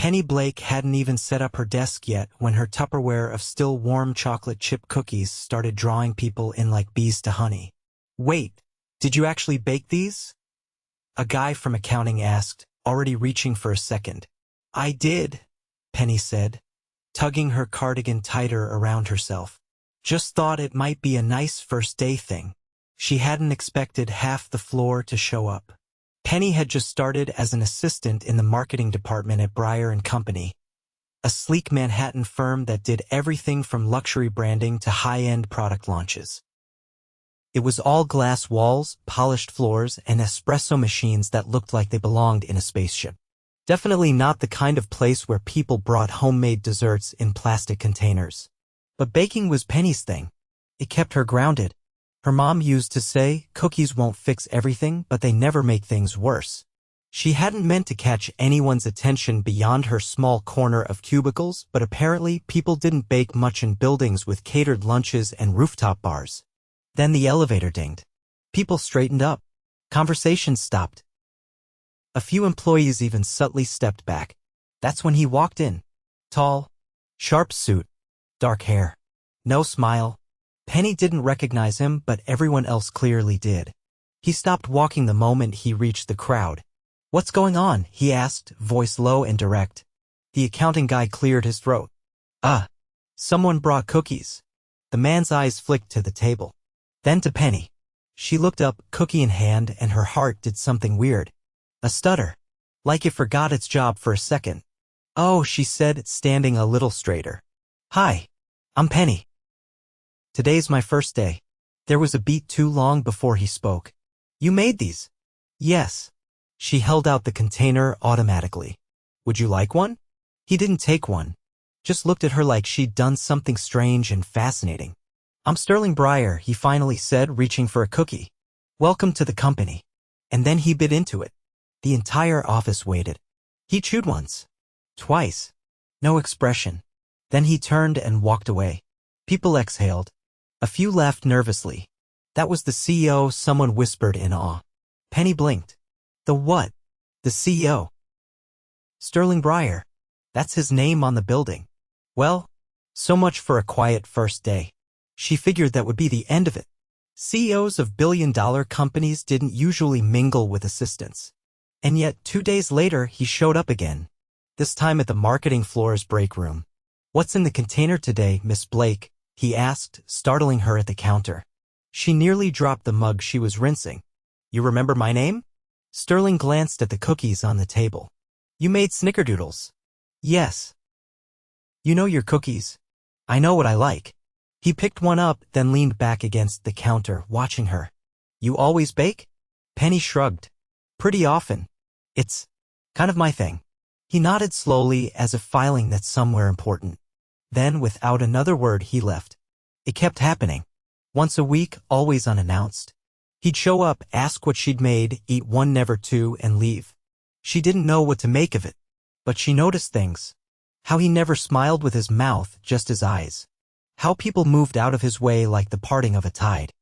Penny Blake hadn't even set up her desk yet when her Tupperware of still warm chocolate chip cookies started drawing people in like bees to honey. "Wait, did you actually bake these?" a guy from accounting asked, already reaching for a second. "I did," Penny said, tugging her cardigan tighter around herself. "Just thought it might be a nice first day thing." She hadn't expected half the floor to show up. Penny had just started as an assistant in the marketing department at Briar Co, a sleek Manhattan firm that did everything from luxury branding to high-end product launches. It was all glass walls, polished floors, and espresso machines that looked like they belonged in a spaceship. Definitely not the kind of place where people brought homemade desserts in plastic containers. But baking was Penny's thing. It kept her grounded. Her mom used to say, cookies won't fix everything, but they never make things worse. She hadn't meant to catch anyone's attention beyond her small corner of cubicles, but apparently people didn't bake much in buildings with catered lunches and rooftop bars. Then the elevator dinged. People straightened up. Conversations stopped. A few employees even subtly stepped back. That's when he walked in. Tall, sharp suit, dark hair. No smile. Penny didn't recognize him, but everyone else clearly did. He stopped walking the moment he reached the crowd. "What's going on?" he asked, voice low and direct. The accounting guy cleared his throat. Someone brought cookies." The man's eyes flicked to the table. Then to Penny. She looked up, cookie in hand, and her heart did something weird. A stutter. Like it forgot its job for a second. "Oh," she said, standing a little straighter. "Hi. I'm Penny. Today's my first day." There was a beat too long before he spoke. "You made these?" "Yes." She held out the container automatically. "Would you like one?" He didn't take one. Just looked at her like she'd done something strange and fascinating. "I'm Sterling Briar," he finally said, reaching for a cookie. "Welcome to the company." And then he bit into it. The entire office waited. He chewed once. Twice. No expression. Then he turned and walked away. People exhaled. A few laughed nervously. "That was the CEO," someone whispered in awe. Penny blinked. "The what?" "The CEO. Sterling Briar. That's his name on the building." Well, so much for a quiet first day. She figured that would be the end of it. CEOs of billion-dollar companies didn't usually mingle with assistants. And yet 2 days later he showed up again. This time at the marketing floor's break room. "What's in the container today, Miss Blake?" he asked, startling her at the counter. She nearly dropped the mug she was rinsing. "You remember my name?" Sterling glanced at the cookies on the table. "You made snickerdoodles." "Yes." "You know your cookies. I know what I like." He picked one up, then leaned back against the counter, watching her. "You always bake?" Penny shrugged. "Pretty often. It's kind of my thing." He nodded slowly, as if filing that somewhere important. Then, without another word, he left. It kept happening. Once a week, always unannounced. He'd show up, ask what she'd made, eat one, never two, and leave. She didn't know what to make of it. But she noticed things. How he never smiled with his mouth, just his eyes. How people moved out of his way like the parting of a tide.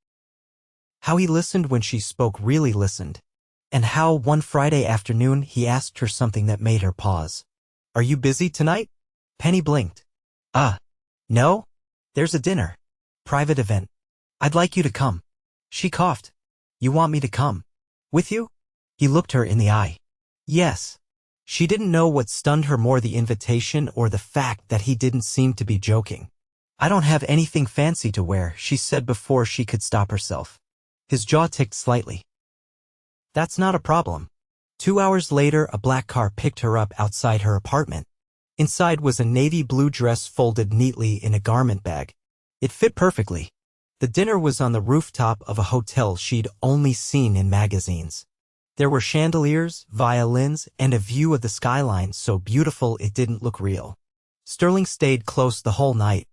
How he listened when she spoke, really listened. And how, one Friday afternoon, he asked her something that made her pause. "Are you busy tonight?" Penny blinked. No? There's a dinner. Private event. I'd like you to come." She coughed. "You want me to come? With you?" He looked her in the eye. "Yes." She didn't know what stunned her more, the invitation or the fact that he didn't seem to be joking. "I don't have anything fancy to wear," she said before she could stop herself. His jaw ticked slightly. "That's not a problem." 2 hours later, a black car picked her up outside her apartment. Inside was a navy blue dress folded neatly in a garment bag. It fit perfectly. The dinner was on the rooftop of a hotel she'd only seen in magazines. There were chandeliers, violins, and a view of the skyline so beautiful it didn't look real. Sterling stayed close the whole night.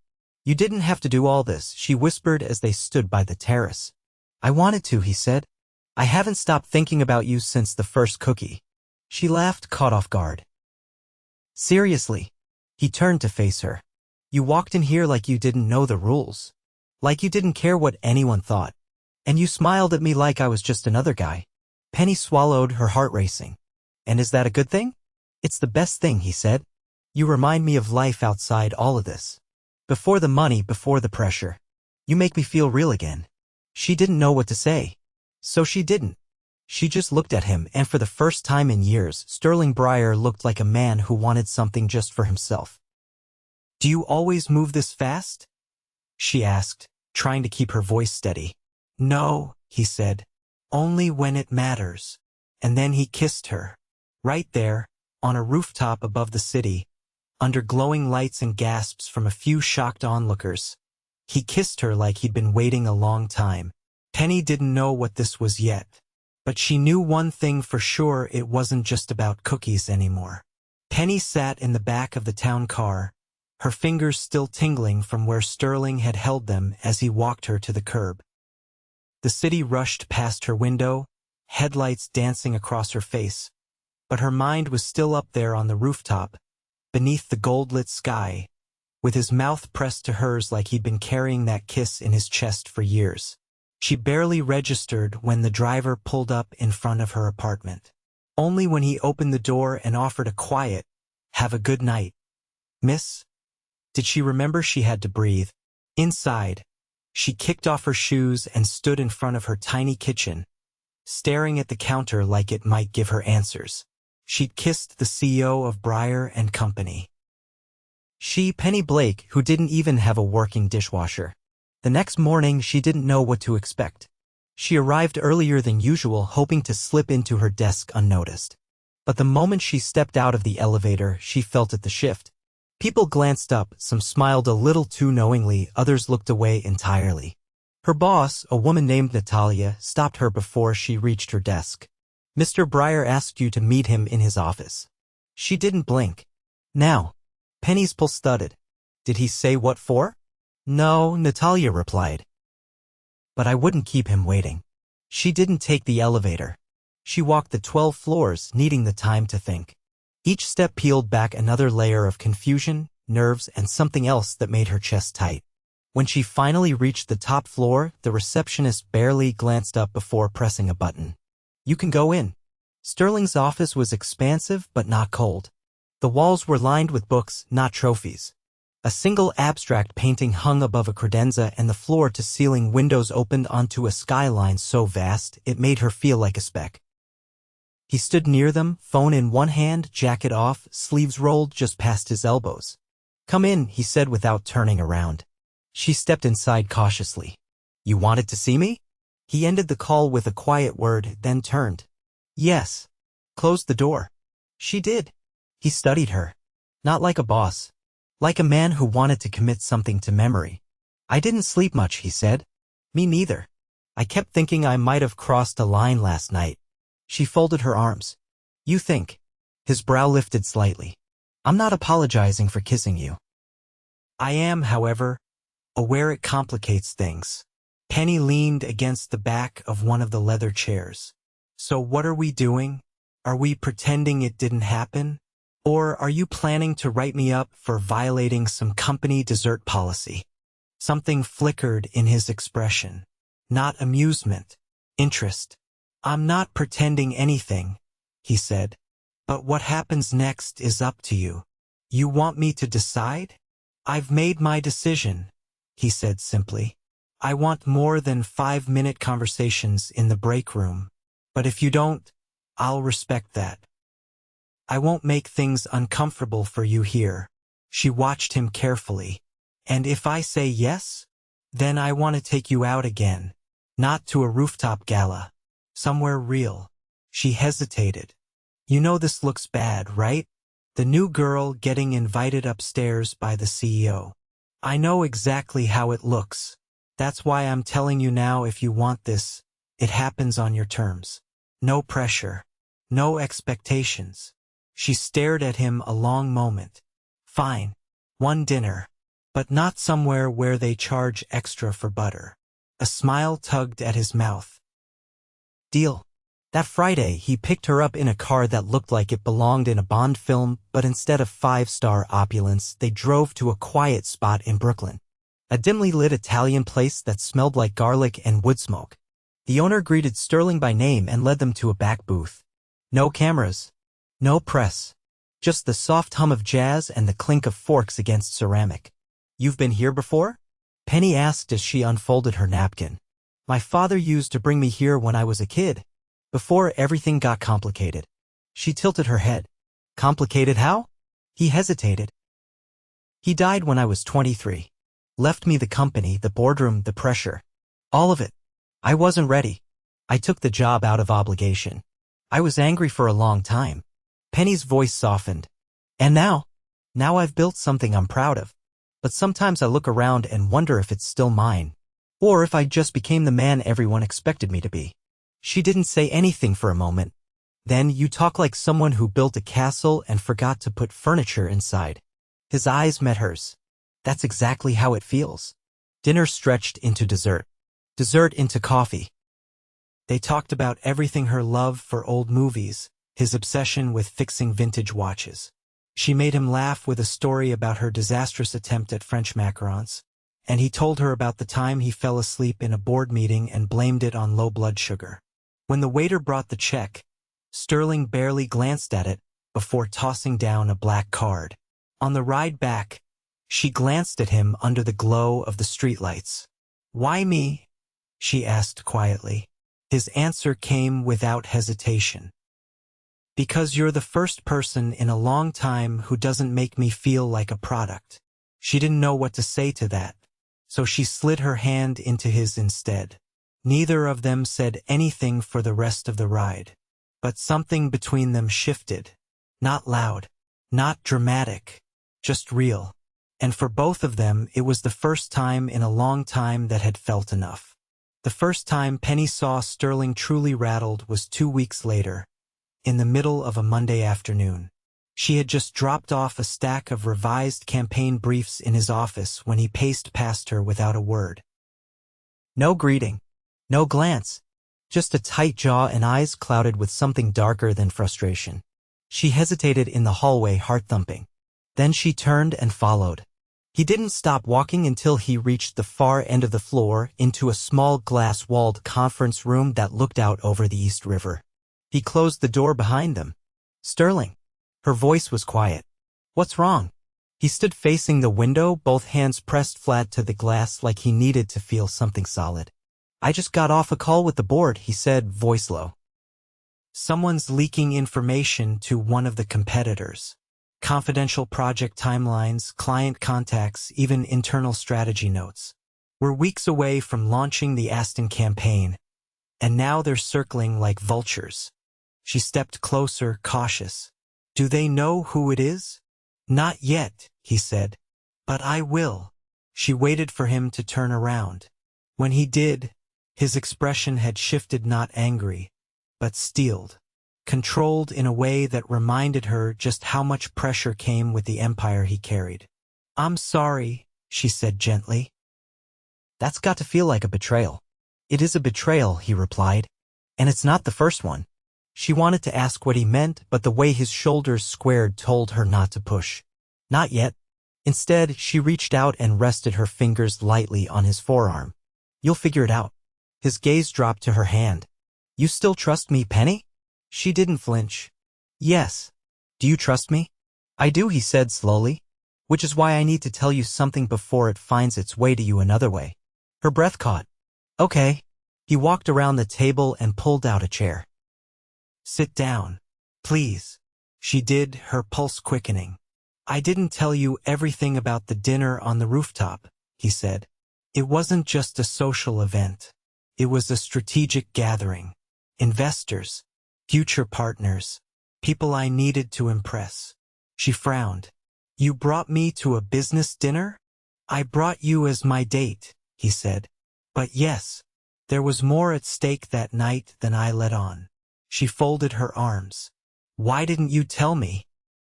"You didn't have to do all this," she whispered as they stood by the terrace. "I wanted to," he said. "I haven't stopped thinking about you since the first cookie." She laughed, caught off guard. "Seriously?" He turned to face her. "You walked in here like you didn't know the rules. Like you didn't care what anyone thought. And you smiled at me like I was just another guy." Penny swallowed, her heart racing. "And is that a good thing?" "It's the best thing," he said. You remind me of life outside all of this. Before the money, before the pressure. You make me feel real again." She didn't know what to say. So she didn't. She just looked at him, and for the first time in years, Sterling Briar looked like a man who wanted something just for himself. "Do you always move this fast?" she asked, trying to keep her voice steady. "No," he said. "Only when it matters." And then he kissed her. Right there, on a rooftop above the city, under glowing lights and gasps from a few shocked onlookers. He kissed her like he'd been waiting a long time. Penny didn't know what this was yet. But she knew one thing for sure: it wasn't just about cookies anymore. Penny sat in the back of the town car, her fingers still tingling from where Sterling had held them as he walked her to the curb. The city rushed past her window, headlights dancing across her face. But her mind was still up there on the rooftop, beneath the gold-lit sky, with his mouth pressed to hers like he'd been carrying that kiss in his chest for years. She barely registered when the driver pulled up in front of her apartment. Only when he opened the door and offered a quiet, "Have a good night, miss," did she remember she had to breathe. Inside, she kicked off her shoes and stood in front of her tiny kitchen, staring at the counter like it might give her answers. She'd kissed the CEO of Briar & Company. She, Penny Blake, who didn't even have a working dishwasher. The next morning, she didn't know what to expect. She arrived earlier than usual, hoping to slip into her desk unnoticed. But the moment she stepped out of the elevator, she felt it the shift. People glanced up, some smiled a little too knowingly, others looked away entirely. Her boss, a woman named Natalia, stopped her before she reached her desk. "Mr. Briar asked you to meet him in his office." She didn't blink. "Now." Penny's pulse thudded. "Did he say what for?" "No," Natalia replied. "But I wouldn't keep him waiting." She didn't take the elevator. She walked the 12 floors, needing the time to think. Each step peeled back another layer of confusion, nerves, and something else that made her chest tight. When she finally reached the top floor, the receptionist barely glanced up before pressing a button. "You can go in." Sterling's office was expansive but not cold. The walls were lined with books, not trophies. A single abstract painting hung above a credenza, and the floor-to-ceiling windows opened onto a skyline so vast it made her feel like a speck. He stood near them, phone in one hand, jacket off, sleeves rolled just past his elbows. "Come in," he said without turning around. She stepped inside cautiously. "You wanted to see me?" He ended the call with a quiet word, then turned. "Yes." Closed the door. She did. He studied her. Not like a boss. Like a man who wanted to commit something to memory. "I didn't sleep much," he said. "Me neither. I kept thinking I might have crossed a line last night." She folded her arms. "You think?" His brow lifted slightly. "I'm not apologizing for kissing you. I am, however, aware it complicates things." Penny leaned against the back of one of the leather chairs. "So what are we doing? Are we pretending it didn't happen? Or are you planning to write me up for violating some company dessert policy?" Something flickered in his expression. Not amusement. Interest. "I'm not pretending anything," he said. "But what happens next is up to you. You want me to decide?" "I've made my decision," he said simply. "I want more than 5-minute conversations in the break room. But if you don't, I'll respect that. I won't make things uncomfortable for you here." She watched him carefully. "And if I say yes, then I want to take you out again. Not to a rooftop gala. Somewhere real." She hesitated. "You know this looks bad, right? The new girl getting invited upstairs by the CEO. I know exactly how it looks. That's why I'm telling you now. If you want this, it happens on your terms. No pressure. No expectations." She stared at him a long moment. "Fine. One dinner. But not somewhere where they charge extra for butter." A smile tugged at his mouth. "Deal." That Friday, he picked her up in a car that looked like it belonged in a Bond film, but instead of 5-star opulence, they drove to a quiet spot in Brooklyn. A dimly lit Italian place that smelled like garlic and wood smoke. The owner greeted Sterling by name and led them to a back booth. No cameras. No press. Just the soft hum of jazz and the clink of forks against ceramic. "You've been here before?" Penny asked as she unfolded her napkin. "My father used to bring me here when I was a kid, before everything got complicated." She tilted her head. "Complicated how?" He hesitated. "He died when I was 23. Left me the company, the boardroom, the pressure. All of it. I wasn't ready. I took the job out of obligation. I was angry for a long time." Penny's voice softened. "And now I've built something I'm proud of. But sometimes I look around and wonder if it's still mine. Or if I just became the man everyone expected me to be." She didn't say anything for a moment. "Then you talk like someone who built a castle and forgot to put furniture inside." His eyes met hers. "That's exactly how it feels." Dinner stretched into dessert. Dessert into coffee. They talked about everything: her love for old movies, his obsession with fixing vintage watches. She made him laugh with a story about her disastrous attempt at French macarons, and he told her about the time he fell asleep in a board meeting and blamed it on low blood sugar. When the waiter brought the check, Sterling barely glanced at it before tossing down a black card. On the ride back, she glanced at him under the glow of the streetlights. "Why me?" she asked quietly. His answer came without hesitation. "Because you're the first person in a long time who doesn't make me feel like a product." She didn't know what to say to that, so she slid her hand into his instead. Neither of them said anything for the rest of the ride. But something between them shifted. Not loud, not dramatic, just real. And for both of them, it was the first time in a long time that had felt enough. The first time Penny saw Sterling truly rattled was 2 weeks later, in the middle of a Monday afternoon. She had just dropped off a stack of revised campaign briefs in his office when he paced past her without a word. No greeting, no glance, just a tight jaw and eyes clouded with something darker than frustration. She hesitated in the hallway, heart thumping. Then she turned and followed. He didn't stop walking until he reached the far end of the floor, into a small glass-walled conference room that looked out over the East River. He closed the door behind them. "Sterling." Her voice was quiet. "What's wrong?" He stood facing the window, both hands pressed flat to the glass like he needed to feel something solid. "I just got off a call with the board," he said, voice low. "Someone's leaking information to one of the competitors. Confidential project timelines, client contacts, even internal strategy notes. We're weeks away from launching the Aston campaign, and now they're circling like vultures." She stepped closer, cautious. "Do they know who it is?" "Not yet," he said. "But I will." She waited for him to turn around. When he did, his expression had shifted, not angry, but steeled, controlled in a way that reminded her just how much pressure came with the empire he carried. "I'm sorry," she said gently. "That's got to feel like a betrayal." "It is a betrayal," he replied. "And it's not the first one." She wanted to ask what he meant, but the way his shoulders squared told her not to push. "Not yet." Instead, she reached out and rested her fingers lightly on his forearm. "You'll figure it out." His gaze dropped to her hand. "You still trust me, Penny?" She didn't flinch. "Yes." "Do you trust me?" "I do," he said slowly. "Which is why I need to tell you something before it finds its way to you another way." Her breath caught. "Okay." He walked around the table and pulled out a chair. "Sit down, please." She did, her pulse quickening. "I didn't tell you everything about the dinner on the rooftop," he said. "It wasn't just a social event. It was a strategic gathering. Investors, future partners, people I needed to impress." She frowned. "You brought me to a business dinner?" "I brought you as my date," he said. "But yes, there was more at stake that night than I let on." She folded her arms. "Why didn't you tell me?"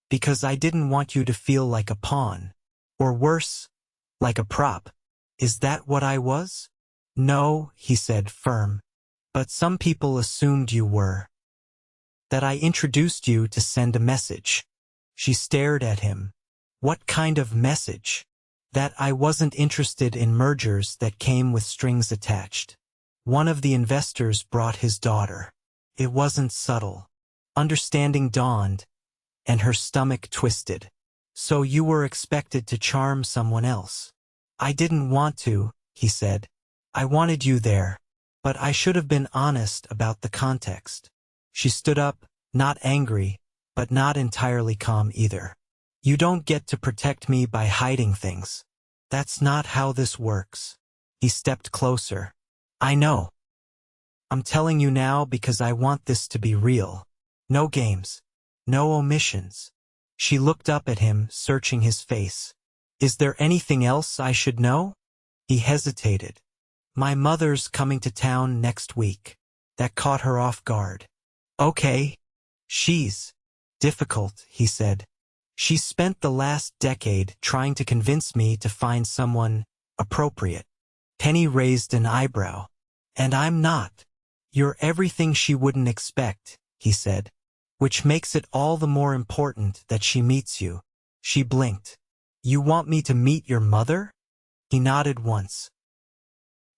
"Because I didn't want you to feel like a pawn. Or worse, like a prop." "Is that what I was?" "No," he said, firm. "But some people assumed you were. That I introduced you to send a message." She stared at him. "What kind of message?" "That I wasn't interested in mergers that came with strings attached. One of the investors brought his daughter." It wasn't subtle. Understanding dawned. and her stomach twisted. So you were expected to charm someone else. I didn't want to, he said. I wanted you there. But I should have been honest about the context. She stood up, not angry, but not entirely calm either. You don't get to protect me by hiding things. That's not how this works. He stepped closer. I know. I'm telling you now because I want this to be real. No games. No omissions. She looked up at him, searching his face. Is there anything else I should know? He hesitated. My mother's coming to town next week. That caught her off guard. Okay. She's difficult, he said. She spent the last decade trying to convince me to find someone appropriate. Penny raised an eyebrow. And I'm not. You're everything she wouldn't expect, he said. Which makes it all the more important that she meets you. She blinked. You want me to meet your mother? He nodded once.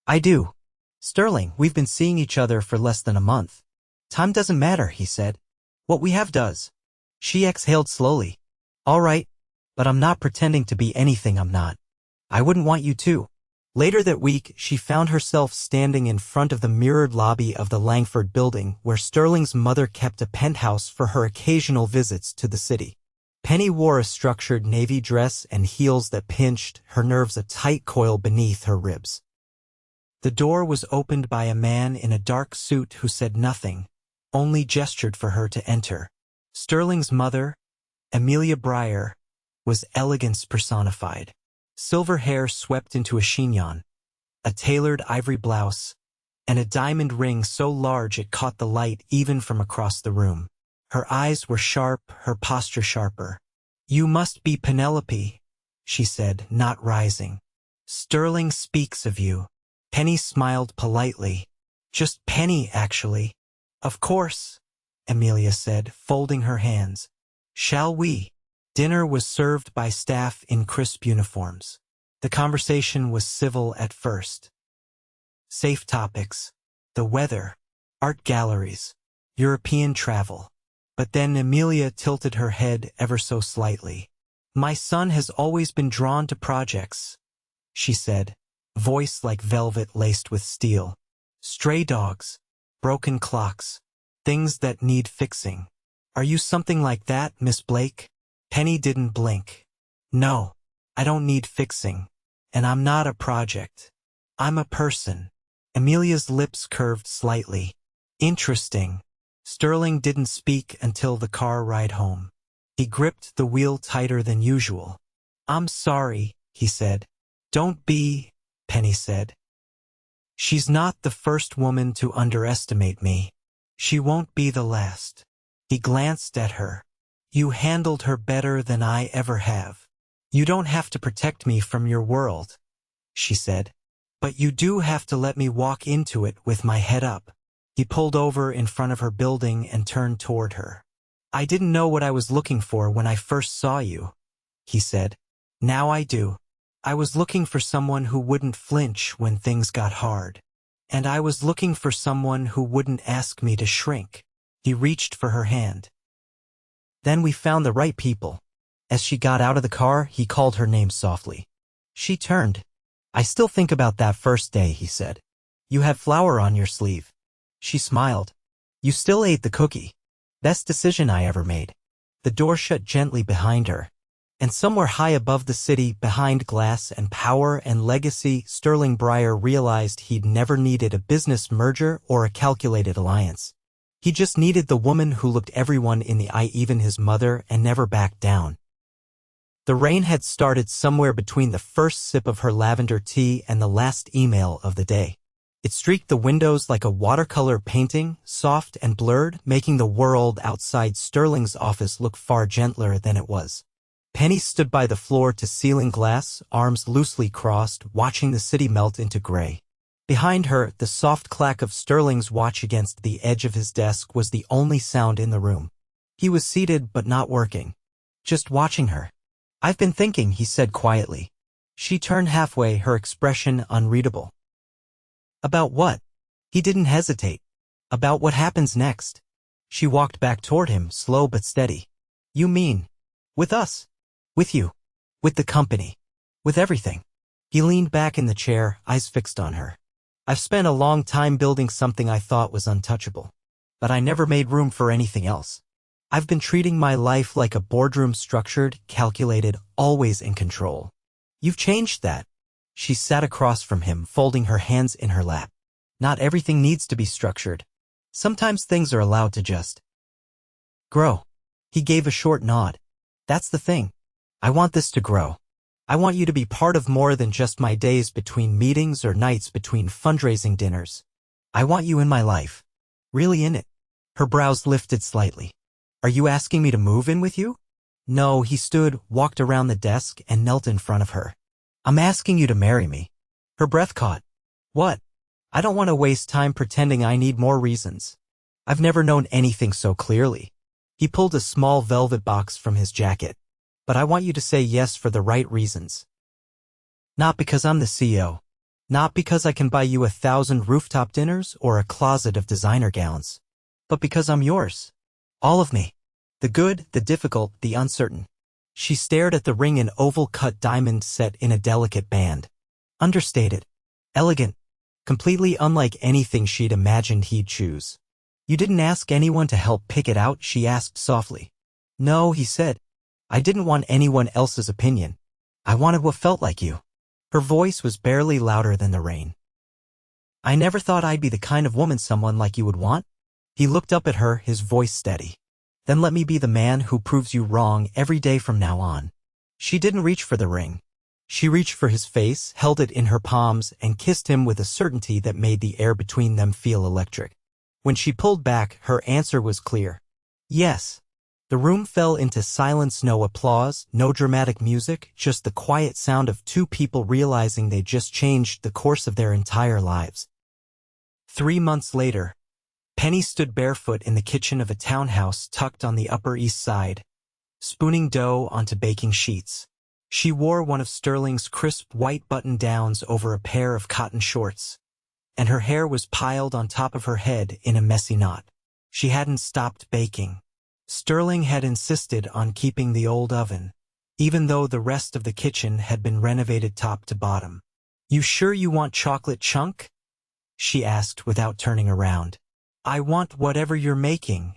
I do. Sterling, we've been seeing each other for less than a month. Time doesn't matter, he said. What we have does. She exhaled slowly. All right, but I'm not pretending to be anything I'm not. I wouldn't want you to. Later that week, she found herself standing in front of the mirrored lobby of the Langford building where Sterling's mother kept a penthouse for her occasional visits to the city. Penny wore a structured navy dress and heels that pinched, her nerves a tight coil beneath her ribs. The door was opened by a man in a dark suit who said nothing, only gestured for her to enter. Sterling's mother, Amelia Briar, was elegance personified. Silver hair swept into a chignon, a tailored ivory blouse, and a diamond ring so large it caught the light even from across the room. Her eyes were sharp, her posture sharper. You must be Penelope, she said, not rising. Sterling speaks of you. Penny smiled politely. Just Penny, actually. Of course, Amelia said, folding her hands. Shall we? Dinner was served by staff in crisp uniforms. The conversation was civil at first. Safe topics. The weather. Art galleries. European travel. But then Amelia tilted her head ever so slightly. My son has always been drawn to projects, she said, voice like velvet laced with steel. Stray dogs. Broken clocks. Things that need fixing. Are you something like that, Miss Blake? Penny didn't blink. No, I don't need fixing. And I'm not a project. I'm a person. Amelia's lips curved slightly. Interesting. Sterling didn't speak until the car ride home. He gripped the wheel tighter than usual. I'm sorry, he said. Don't be, Penny said. She's not the first woman to underestimate me. She won't be the last. He glanced at her. You handled her better than I ever have. You don't have to protect me from your world, she said. But you do have to let me walk into it with my head up. He pulled over in front of her building and turned toward her. I didn't know what I was looking for when I first saw you, he said. Now I do. I was looking for someone who wouldn't flinch when things got hard. And I was looking for someone who wouldn't ask me to shrink. He reached for her hand. Then we found the right people. As she got out of the car, he called her name softly. She turned. I still think about that first day, he said. You had flour on your sleeve. She smiled. You still ate the cookie. Best decision I ever made. The door shut gently behind her. And somewhere high above the city, behind glass and power and legacy, Sterling Briar realized he'd never needed a business merger or a calculated alliance. He just needed the woman who looked everyone in the eye, even his mother, and never backed down. The rain had started somewhere between the first sip of her lavender tea and the last email of the day. It streaked the windows like a watercolor painting, soft and blurred, making the world outside Sterling's office look far gentler than it was. Penny stood by the floor-to-ceiling glass, arms loosely crossed, watching the city melt into gray. Behind her, the soft clack of Sterling's watch against the edge of his desk was the only sound in the room. He was seated but not working. Just watching her. I've been thinking, he said quietly. She turned halfway, her expression unreadable. About what? He didn't hesitate. About what happens next. She walked back toward him, slow but steady. You mean, with us? With you? With the company? With everything? He leaned back in the chair, eyes fixed on her. I've spent a long time building something I thought was untouchable. But I never made room for anything else. I've been treating my life like a boardroom, structured, calculated, always in control. You've changed that. She sat across from him, folding her hands in her lap. Not everything needs to be structured. Sometimes things are allowed to just grow. He gave a short nod. That's the thing. I want this to grow. I want you to be part of more than just my days between meetings or nights between fundraising dinners. I want you in my life. Really in it. Her brows lifted slightly. Are you asking me to move in with you? No, he stood, walked around the desk, and knelt in front of her. I'm asking you to marry me. Her breath caught. What? I don't want to waste time pretending I need more reasons. I've never known anything so clearly. He pulled a small velvet box from his jacket. But I want you to say yes for the right reasons. Not because I'm the CEO. Not because I can buy you 1,000 rooftop dinners or a closet of designer gowns. But because I'm yours. All of me. The good, the difficult, the uncertain. She stared at the ring, an oval-cut diamond set in a delicate band. Understated. Elegant. Completely unlike anything she'd imagined he'd choose. You didn't ask anyone to help pick it out, she asked softly. No, he said. I didn't want anyone else's opinion. I wanted what felt like you. Her voice was barely louder than the rain. I never thought I'd be the kind of woman someone like you would want. He looked up at her, his voice steady. Then let me be the man who proves you wrong every day from now on. She didn't reach for the ring. She reached for his face, held it in her palms, and kissed him with a certainty that made the air between them feel electric. When she pulled back, her answer was clear. Yes. The room fell into silence, no applause, no dramatic music, just the quiet sound of two people realizing they just changed the course of their entire lives. 3 months later, Penny stood barefoot in the kitchen of a townhouse tucked on the Upper East Side, spooning dough onto baking sheets. She wore one of Sterling's crisp white button-downs over a pair of cotton shorts, and her hair was piled on top of her head in a messy knot. She hadn't stopped baking. Sterling had insisted on keeping the old oven, even though the rest of the kitchen had been renovated top to bottom. You sure you want chocolate chunk? She asked without turning around. I want whatever you're making,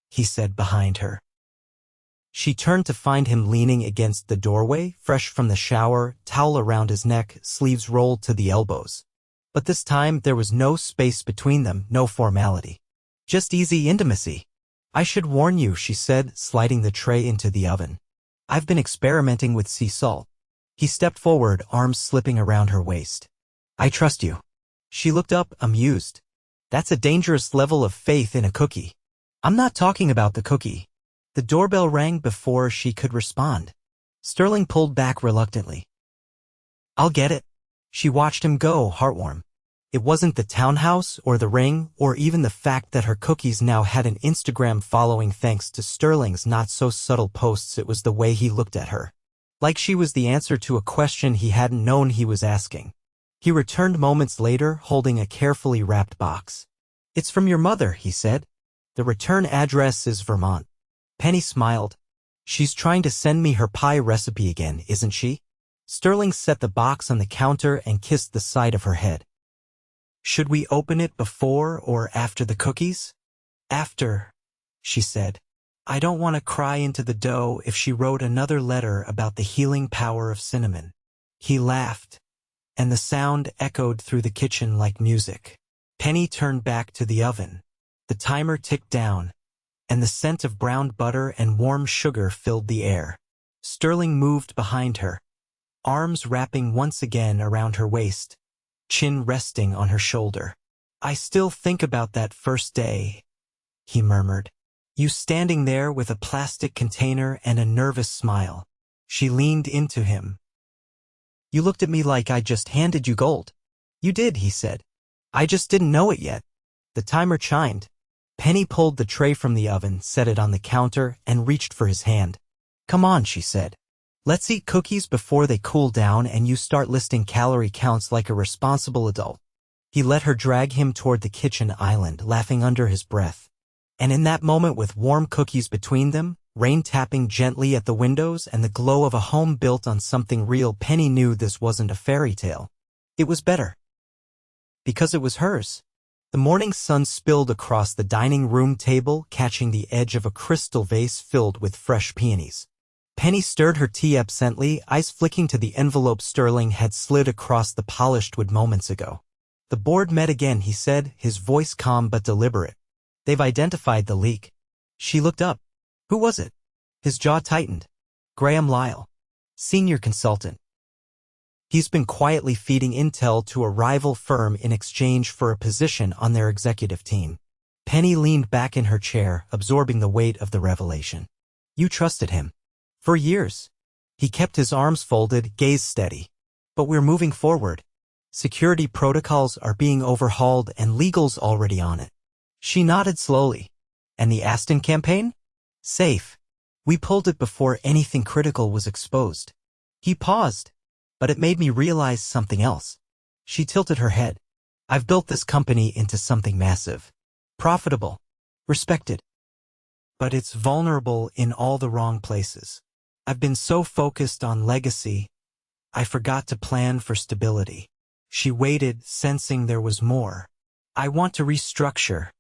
he said behind her. She turned to find him leaning against the doorway, fresh from the shower, towel around his neck, sleeves rolled to the elbows. But this time there was no space between them, no formality. Just easy intimacy. I should warn you, she said, sliding the tray into the oven. I've been experimenting with sea salt. He stepped forward, arms slipping around her waist. I trust you. She looked up, amused. That's a dangerous level of faith in a cookie. I'm not talking about the cookie. The doorbell rang before she could respond. Sterling pulled back reluctantly. I'll get it. She watched him go, heartwarm. It wasn't the townhouse or the ring or even the fact that her cookies now had an Instagram following thanks to Sterling's not-so-subtle posts. It was the way he looked at her. Like she was the answer to a question he hadn't known he was asking. He returned moments later, holding a carefully wrapped box. It's from your mother, he said. The return address is Vermont. Penny smiled. She's trying to send me her pie recipe again, isn't she? Sterling set the box on the counter and kissed the side of her head. Should we open it before or after the cookies? After, she said. I don't want to cry into the dough if she wrote another letter about the healing power of cinnamon. He laughed, and the sound echoed through the kitchen like music. Penny turned back to the oven. The timer ticked down, and the scent of browned butter and warm sugar filled the air. Sterling moved behind her, arms wrapping once again around her waist, chin resting on her shoulder. I still think about that first day, he murmured. You standing there with a plastic container and a nervous smile. She leaned into him. You looked at me like I just handed you gold. You did, he said. I just didn't know it yet. The timer chimed. Penny pulled the tray from the oven, set it on the counter, and reached for his hand. Come on, she said. Let's eat cookies before they cool down and you start listing calorie counts like a responsible adult. He let her drag him toward the kitchen island, laughing under his breath. And in that moment, with warm cookies between them, rain tapping gently at the windows and the glow of a home built on something real. Penny knew this wasn't a fairy tale. It was better. Because it was hers. The morning sun spilled across the dining room table, catching the edge of a crystal vase filled with fresh peonies. Penny stirred her tea absently, eyes flicking to the envelope Sterling had slid across the polished wood moments ago. The board met again, he said, his voice calm but deliberate. They've identified the leak. She looked up. Who was it? His jaw tightened. Graham Lyle, senior consultant. He's been quietly feeding intel to a rival firm in exchange for a position on their executive team. Penny leaned back in her chair, absorbing the weight of the revelation. You trusted him. For years. He kept his arms folded, gaze steady. But we're moving forward. Security protocols are being overhauled and legal's already on it. She nodded slowly. And the Aston campaign? Safe. We pulled it before anything critical was exposed. He paused. But it made me realize something else. She tilted her head. I've built this company into something massive. Profitable. Respected. But it's vulnerable in all the wrong places. I've been so focused on legacy, I forgot to plan for stability. She waited, sensing there was more. I want to restructure,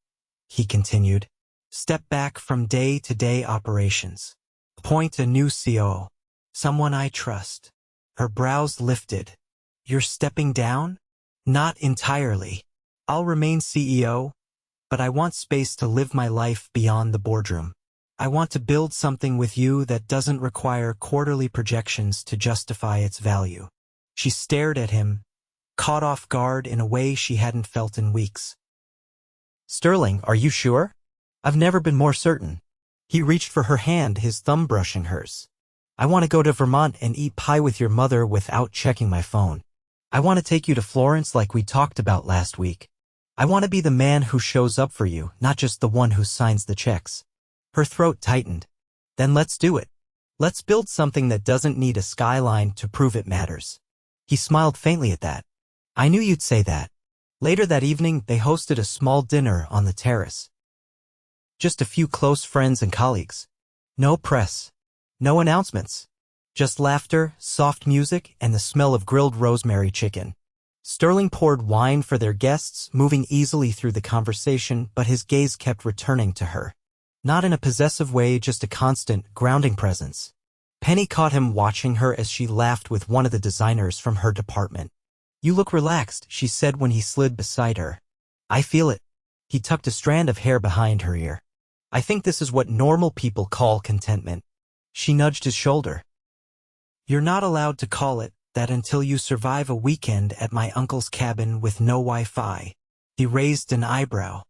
he continued. Step back from day-to-day operations. Appoint a new COO. Someone I trust. Her brows lifted. You're stepping down? Not entirely. I'll remain CEO, but I want space to live my life beyond the boardroom. I want to build something with you that doesn't require quarterly projections to justify its value. She stared at him, caught off guard in a way she hadn't felt in weeks. Sterling, are you sure? I've never been more certain. He reached for her hand, his thumb brushing hers. I want to go to Vermont and eat pie with your mother without checking my phone. I want to take you to Florence like we talked about last week. I want to be the man who shows up for you, not just the one who signs the checks. Her throat tightened. Then let's do it. Let's build something that doesn't need a skyline to prove it matters. He smiled faintly at that. I knew you'd say that. Later that evening, they hosted a small dinner on the terrace. Just a few close friends and colleagues. No press. No announcements. Just laughter, soft music, and the smell of grilled rosemary chicken. Sterling poured wine for their guests, moving easily through the conversation, but his gaze kept returning to her. Not in a possessive way, just a constant, grounding presence. Penny caught him watching her as she laughed with one of the designers from her department. You look relaxed, she said when he slid beside her. I feel it. He tucked a strand of hair behind her ear. I think this is what normal people call contentment. She nudged his shoulder. You're not allowed to call it that until you survive a weekend at my uncle's cabin with no Wi-Fi. He raised an eyebrow.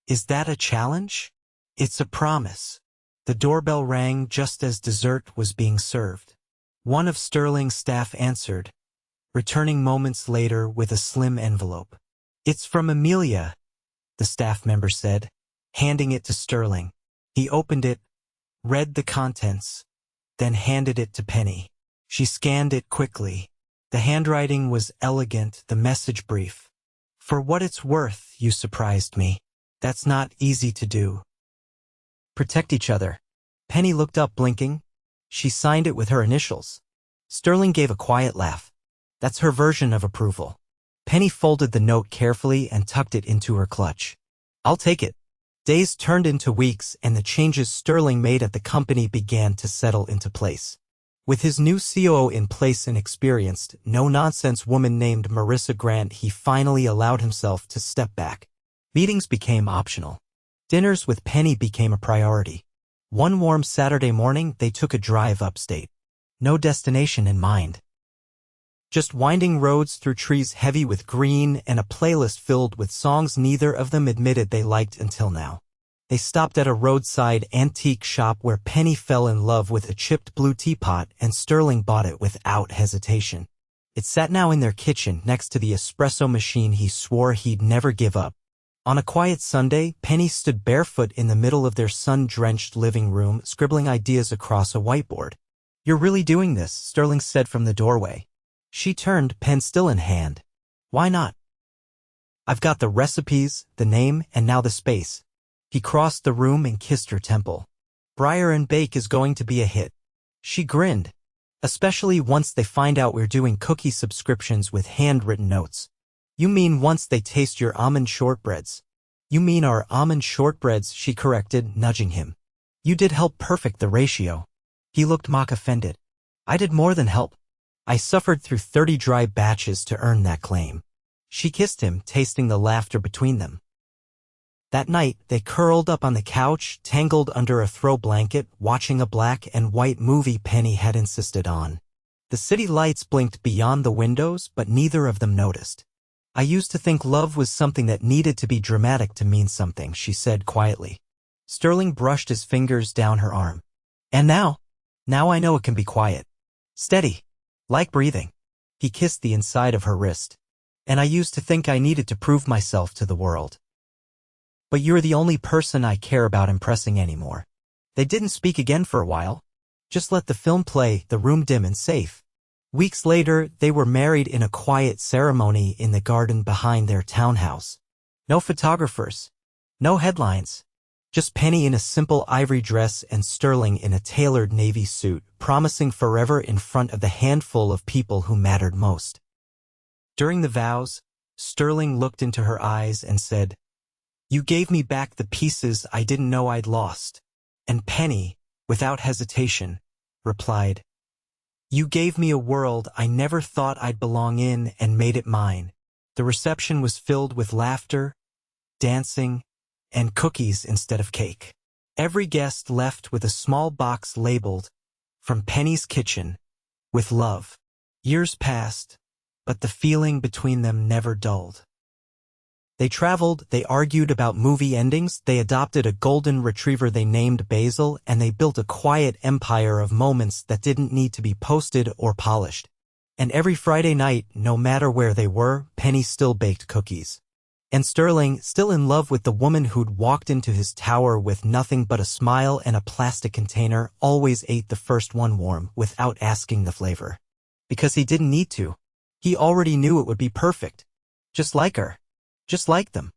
Is that a challenge? It's a promise. The doorbell rang just as dessert was being served. One of Sterling's staff answered, returning moments later with a slim envelope. It's from Amelia, the staff member said, handing it to Sterling. He opened it, read the contents, then handed it to Penny. She scanned it quickly. The handwriting was elegant, the message brief. For what it's worth, you surprised me. That's not easy to do. Protect each other. Penny looked up, blinking. She signed it with her initials. Sterling gave a quiet laugh. That's her version of approval. Penny folded the note carefully and tucked it into her clutch. I'll take it. Days turned into weeks, and the changes Sterling made at the company began to settle into place. With his new COO in place and experienced, no-nonsense woman named Marissa Grant, he finally allowed himself to step back. Meetings became optional. Dinners with Penny became a priority. One warm Saturday morning, they took a drive upstate. No destination in mind. Just winding roads through trees heavy with green and a playlist filled with songs neither of them admitted they liked until now. They stopped at a roadside antique shop where Penny fell in love with a chipped blue teapot and Sterling bought it without hesitation. It sat now in their kitchen next to the espresso machine he swore he'd never give up. On a quiet Sunday, Penny stood barefoot in the middle of their sun-drenched living room, scribbling ideas across a whiteboard. You're really doing this, Sterling said from the doorway. She turned, pen still in hand. Why not? I've got the recipes, the name, and now the space. He crossed the room and kissed her temple. Briar and Bake is going to be a hit. She grinned. Especially once they find out we're doing cookie subscriptions with handwritten notes. You mean once they taste your almond shortbreads? You mean our almond shortbreads, she corrected, nudging him. You did help perfect the ratio. He looked mock offended. I did more than help. I suffered through 30 dry batches to earn that claim. She kissed him, tasting the laughter between them. That night, they curled up on the couch, tangled under a throw blanket, watching a black and white movie Penny had insisted on. The city lights blinked beyond the windows, but neither of them noticed. I used to think love was something that needed to be dramatic to mean something, she said quietly. Sterling brushed his fingers down her arm. And now I know it can be quiet. Steady. Like breathing. He kissed the inside of her wrist. And I used to think I needed to prove myself to the world. But you're the only person I care about impressing anymore. They didn't speak again for a while. Just let the film play, the room dim and safe. Weeks later, they were married in a quiet ceremony in the garden behind their townhouse. No photographers. No headlines. Just Penny in a simple ivory dress and Sterling in a tailored navy suit, promising forever in front of the handful of people who mattered most. During the vows, Sterling looked into her eyes and said, You gave me back the pieces I didn't know I'd lost. And Penny, without hesitation, replied, You gave me a world I never thought I'd belong in and made it mine. The reception was filled with laughter, dancing, and cookies instead of cake. Every guest left with a small box labeled, From Penny's Kitchen, with love. Years passed, but the feeling between them never dulled. They traveled, they argued about movie endings, they adopted a golden retriever they named Basil, and they built a quiet empire of moments that didn't need to be posted or polished. And every Friday night, no matter where they were, Penny still baked cookies. And Sterling, still in love with the woman who'd walked into his tower with nothing but a smile and a plastic container, always ate the first one warm without asking the flavor. Because he didn't need to. He already knew it would be perfect. Just like her. Just like them.